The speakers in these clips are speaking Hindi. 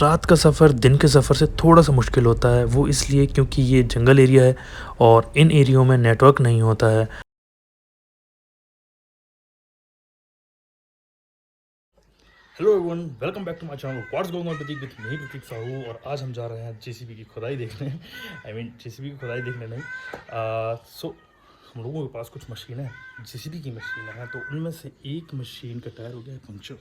रात का सफ़र दिन के सफ़र से थोड़ा सा मुश्किल होता है, वो इसलिए क्योंकि ये जंगल एरिया है और इन एरियो में नेटवर्क नहीं होता है। Hello everyone, welcome back to my channel what's going on Prateek with me Prateek Sahu. और आज हम जा रहे हैं जेसीबी की खुदाई देखने। जेसीबी की खुदाई देखने नहीं। सो हम लोगों के पास कुछ मशीनें हैं, जेसीबी की मशीनें हैं, तो उनमें से एक मशीन का टायर हो गया है पंक्चर।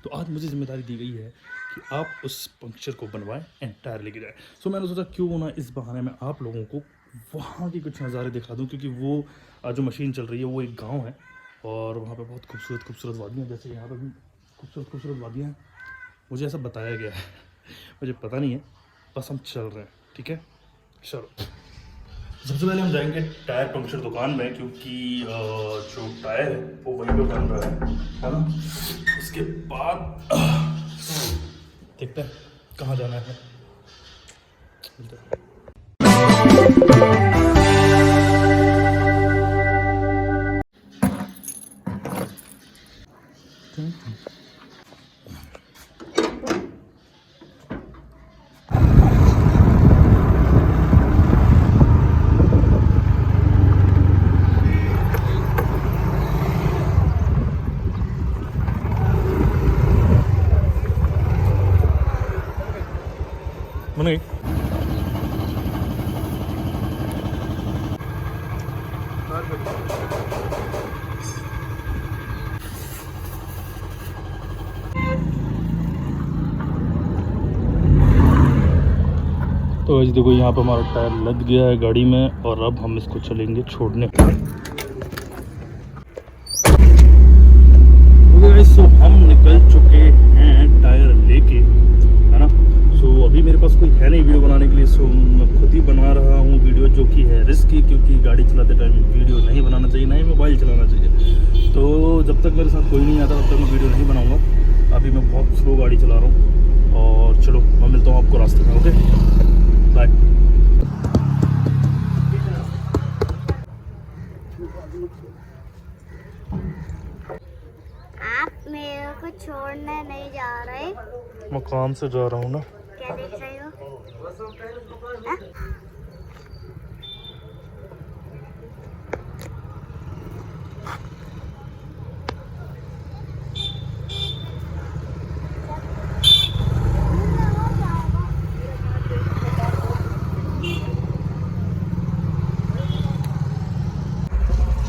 तो आज मुझे जिम्मेदारी दी गई है कि आप उस पंक्चर को बनवाएं एंड टायर लेके जाएँ। सो मैंने सोचा क्यों ना इस बहाने में आप लोगों को वहाँ के कुछ नज़ारे दिखा दूँ, क्योंकि वो जो मशीन चल रही है वो एक गाँव है और वहाँ पर बहुत खूबसूरत खूबसूरत वादियाँ, जैसे यहाँ पर भी खूबसूरत खूबसूरत वादियाँ हैं। मुझे ऐसा बताया गया है, मुझे पता नहीं है, बस हम चल रहे हैं। ठीक है, चलो। सबसे पहले हम जाएंगे टायर पंक्चर दुकान में, क्योंकि जो टायर है वो वहीं पे बन रहा है ना। उसके बाद देखते हैं कहाँ जाना है। चलते हैं। नहीं तो वैसे देखो, यहाँ पर हमारा टायर लग गया है गाड़ी में और अब हम इसको चलेंगे छोड़ने। सो हम निकल चुके हैं टायर लेके, है ना। सो अभी मेरे पास कोई है नहीं वीडियो बनाने के लिए, सो मैं खुद ही बना रहा हूँ वीडियो, जो कि है रिस्की, क्योंकि गाड़ी चलाते टाइम वीडियो नहीं बनाना चाहिए, ना ही मोबाइल चलाना चाहिए। तो जब तक मेरे साथ कोई नहीं आता तब तक मैं वीडियो नहीं बनाऊँगा। अभी मैं बहुत स्लो गाड़ी चला रहा हूँ और चलो मैं मिलता हूँ आपको रास्ते में। Okay, bye. आप मेरे को छोड़ने नहीं जा रहे। मैं काम से जा रहा हूँ ना। क्या देख रहे हो? हाँ?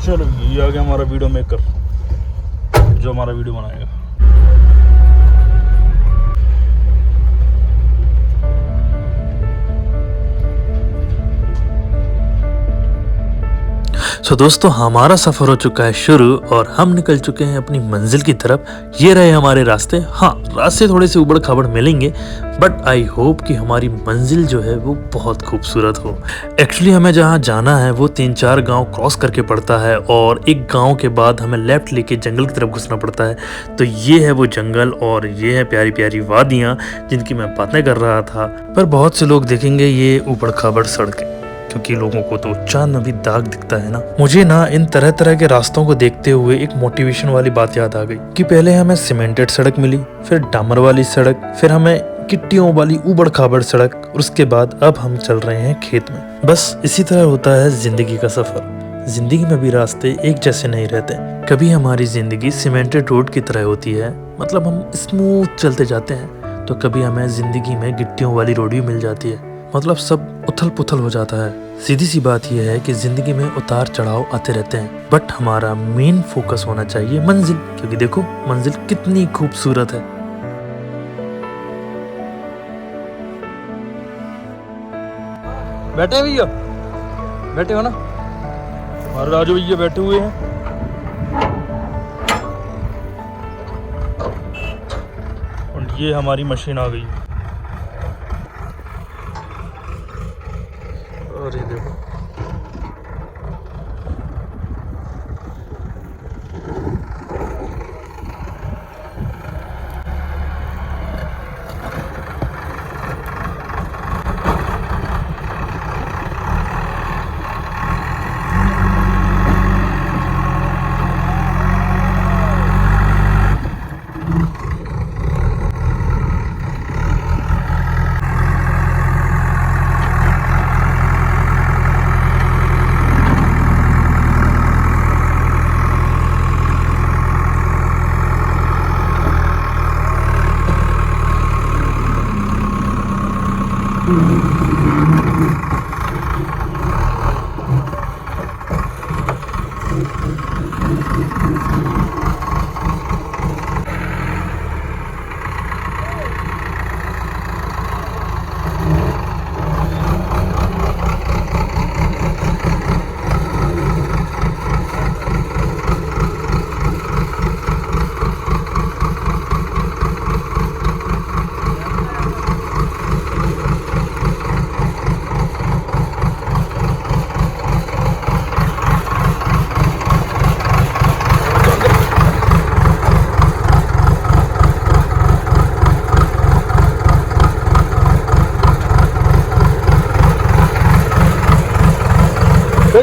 चलो, ये आ गया हमारा वीडियो मेकर, जो हमारा वीडियो बनाएगा। सो दोस्तों, हमारा सफ़र हो चुका है शुरू और हम निकल चुके हैं अपनी मंजिल की तरफ। ये रहे हमारे रास्ते। हाँ, रास्ते थोड़े से उबड़ खाबड़ मिलेंगे, बट आई होप कि हमारी मंजिल जो है वो बहुत खूबसूरत हो। एक्चुअली हमें जहाँ जाना है वो 3-4 गांव क्रॉस करके पड़ता है और एक गांव के बाद हमें लेफ़्ट लेके जंगल की तरफ घुसना पड़ता है। तो ये है वो जंगल और ये है प्यारी प्यारी वादियाँ जिनकी मैं बातें कर रहा था। पर बहुत से लोग देखेंगे ये ऊबड़ खाबड़ सड़कें, क्योंकि लोगों को तो चांद में भी दाग दिखता है ना। मुझे ना इन तरह तरह के रास्तों को देखते हुए एक मोटिवेशन वाली बात याद आ गई कि पहले हमें सीमेंटेड सड़क मिली, फिर डामर वाली सड़क, फिर हमें गिट्टियों वाली ऊबड़ खाबड़ सड़क, और उसके बाद अब हम चल रहे हैं खेत में। बस इसी तरह होता है जिंदगी का सफर। जिंदगी में भी रास्ते एक जैसे नहीं रहते। कभी हमारी जिंदगी सीमेंटेड रोड की तरह होती है, मतलब हम स्मूथ चलते जाते हैं, तो कभी हमें जिंदगी में गिट्टियों वाली रोड भी मिल जाती है, मतलब सब उथल पुथल हो जाता है। सीधी सी बात यह है कि जिंदगी में उतार चढ़ाव आते रहते हैं, बट हमारा मेन फोकस होना चाहिए मंजिल, क्योंकि देखो मंजिल कितनी खूबसूरत है। बैठे भैया, बैठे हो ना, हमारे राजू भैया बैठे हुए हैं। और ये हमारी मशीन आ गई। और ये देखो,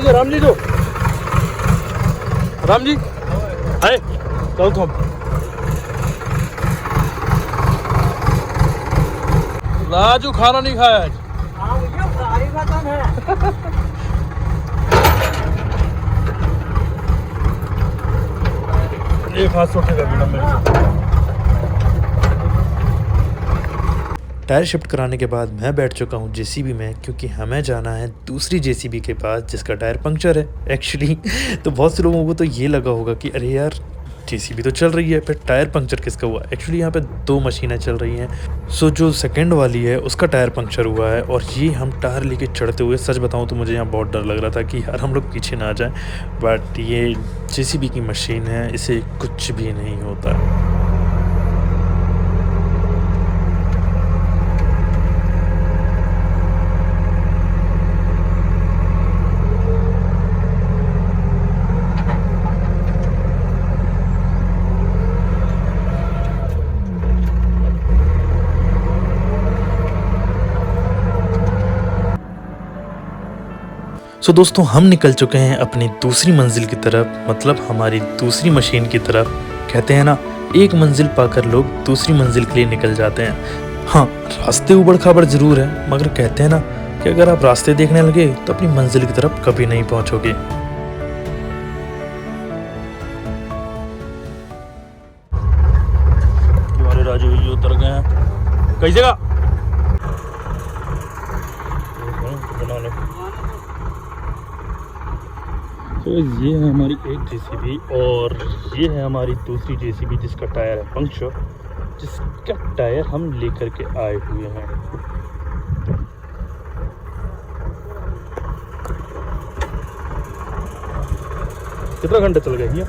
राम जी जो राम जी आए कल तो राजू खाना नहीं खाया आज। एक हाथ सोटेगा बिना मेरे से। टायर शिफ्ट कराने के बाद मैं बैठ चुका हूँ जेसीबी में, क्योंकि हमें जाना है दूसरी जेसीबी के पास जिसका टायर पंक्चर है एक्चुअली। तो बहुत से लोगों को तो ये लगा होगा कि अरे यार जेसीबी तो चल रही है, फिर टायर पंक्चर किसका हुआ। एक्चुअली यहाँ पे दो मशीनें चल रही हैं। सो जो सेकंड वाली है उसका टायर पंक्चर हुआ है, और ये हम टायर लेके चढ़ते हुए, सच बताऊँ तो मुझे यहाँ बहुत डर लग रहा था कि यार हम लोग पीछे ना आ जाएं। बट ये जेसीबी की मशीन है, इसे कुछ भी नहीं होता। सो दोस्तों हम निकल चुके हैं अपनी दूसरी मंजिल की तरफ, मतलब हमारी दूसरी मशीन की तरफ। कहते हैं ना, एक मंजिल पाकर लोग दूसरी मंजिल के लिए निकल जाते हैं। हाँ, रास्ते उबड़ खाबड़ जरूर है, मगर कहते हैं ना कि अगर आप रास्ते देखने लगे तो अपनी मंजिल की तरफ कभी नहीं पहुंचोगे। हमारे राजू भैया उतर गए हैं। कई जगह तो ये है हमारी एक जेसीबी, और ये है हमारी दूसरी जेसीबी जिसका टायर है पंक्चर, जिसका टायर हम लेकर के आए हुए हैं। कितना घंटा चल गया भैया?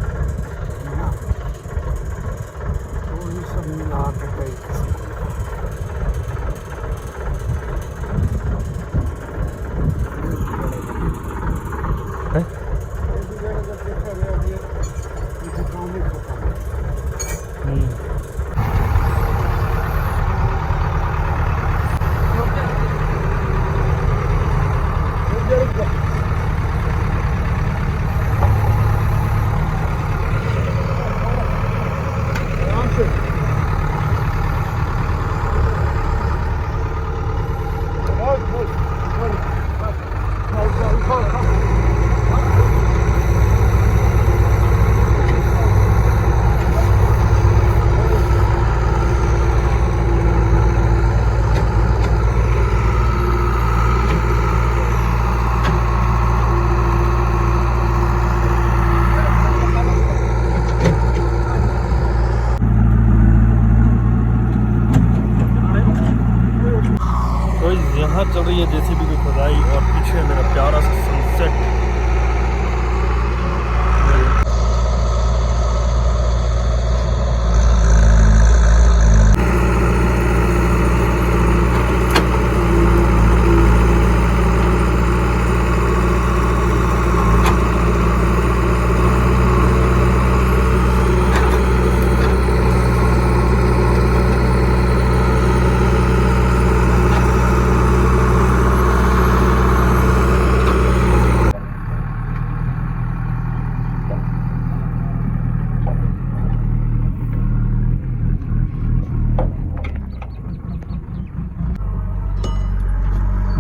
यहाँ चल रही है जेसीबी की खुदाई, और पीछे मेरा प्यारा सा सनसेट।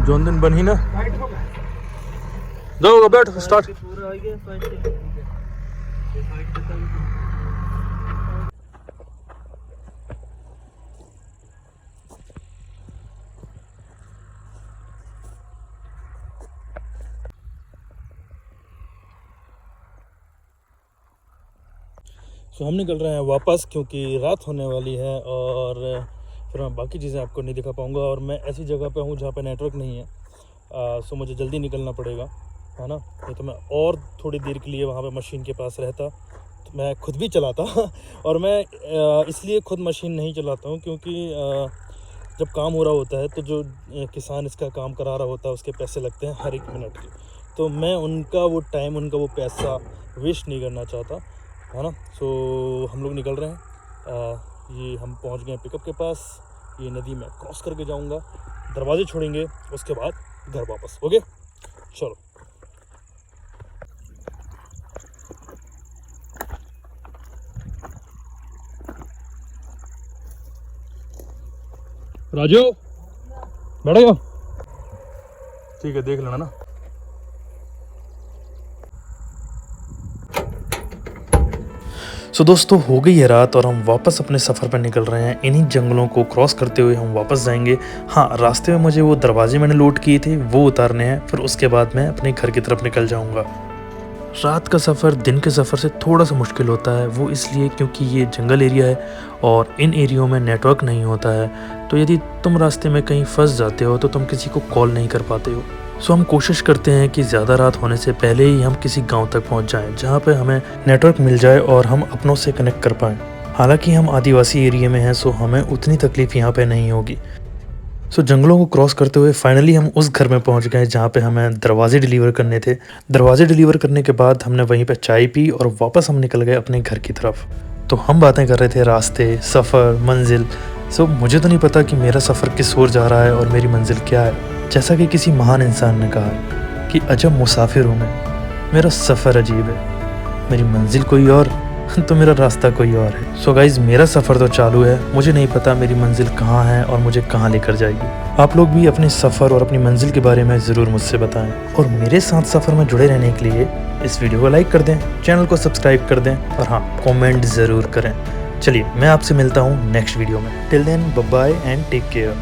जोन दिन बनी ना, जाओ बैठ स्टार्ट। सो हम निकल रहे हैं वापस क्योंकि रात होने वाली है और फिर मैं बाकी चीज़ें आपको नहीं दिखा पाऊँगा और मैं ऐसी जगह पे हूँ जहाँ पे नेटवर्क नहीं है। सो मुझे जल्दी निकलना पड़ेगा, है ना। नहीं तो मैं और थोड़ी देर के लिए वहाँ पे मशीन के पास रहता तो मैं खुद भी चलाता और मैं इसलिए खुद मशीन नहीं चलाता हूँ क्योंकि जब काम हो रहा होता है तो जो किसान इसका काम करा रहा होता है उसके पैसे लगते हैं हर एक मिनट के। तो मैं उनका वो टाइम, उनका वो पैसा वेस्ट नहीं करना चाहता, है ना। सो हम लोग निकल रहे हैं। ये हम पहुंच गए पिकअप के पास। ये नदी में क्रॉस करके जाऊंगा, दरवाजे छोड़ेंगे, उसके बाद घर वापस। ओके चलो। राजू बैठेगा? ठीक है, देख लेना ना। सो दोस्तों, हो गई है रात और हम वापस अपने सफ़र पर निकल रहे हैं। इन्हीं जंगलों को क्रॉस करते हुए हम वापस जाएंगे। हाँ, रास्ते में मुझे वो दरवाजे मैंने लोड किए थे वो उतारने हैं, फिर उसके बाद मैं अपने घर की तरफ निकल जाऊंगा। रात का सफ़र दिन के सफ़र से थोड़ा सा मुश्किल होता है, वो इसलिए क्योंकि ये जंगल एरिया है और इन एरियो में नेटवर्क नहीं होता है। तो यदि तुम रास्ते में कहीं फंस जाते हो तो तुम किसी को कॉल नहीं कर पाते हो। सो हम कोशिश करते हैं कि ज़्यादा रात होने से पहले ही हम किसी गांव तक पहुंच जाएं जहां पे हमें नेटवर्क मिल जाए और हम अपनों से कनेक्ट कर पाएँ। हालांकि हम आदिवासी एरिया में हैं, सो हमें उतनी तकलीफ़ यहाँ पे नहीं होगी। सो जंगलों को क्रॉस करते हुए फाइनली हम उस घर में पहुंच गए जहाँ पे हमें दरवाजे डिलीवर करने थे। दरवाजे डिलीवर करने के बाद हमने वहीं पे चाय पी और वापस हम निकल गए अपने घर की तरफ। तो हम बातें कर रहे थे रास्ते, सफ़र, मंजिल। सो मुझे तो नहीं पता कि मेरा सफ़र किस ओर जा रहा है और मेरी मंजिल क्या है। जैसा कि किसी महान इंसान ने कहा है कि अजब मुसाफिर हूँ मैं, मेरा सफ़र अजीब है, मेरी मंजिल कोई और तो मेरा रास्ता कोई और है। सो गाइज, मेरा सफ़र तो चालू है, मुझे नहीं पता मेरी मंजिल कहाँ है और मुझे कहाँ लेकर जाएगी। आप लोग भी अपने सफ़र और अपनी मंजिल के बारे में ज़रूर मुझसे बताएं और मेरे साथ सफ़र में जुड़े रहने के लिए इस वीडियो को लाइक कर दें, चैनल को सब्सक्राइब कर दें और हाँ, कमेंट ज़रूर करें। चलिए, मैं आपसे मिलता हूँ नेक्स्ट वीडियो में। Till then, bye bye and take care.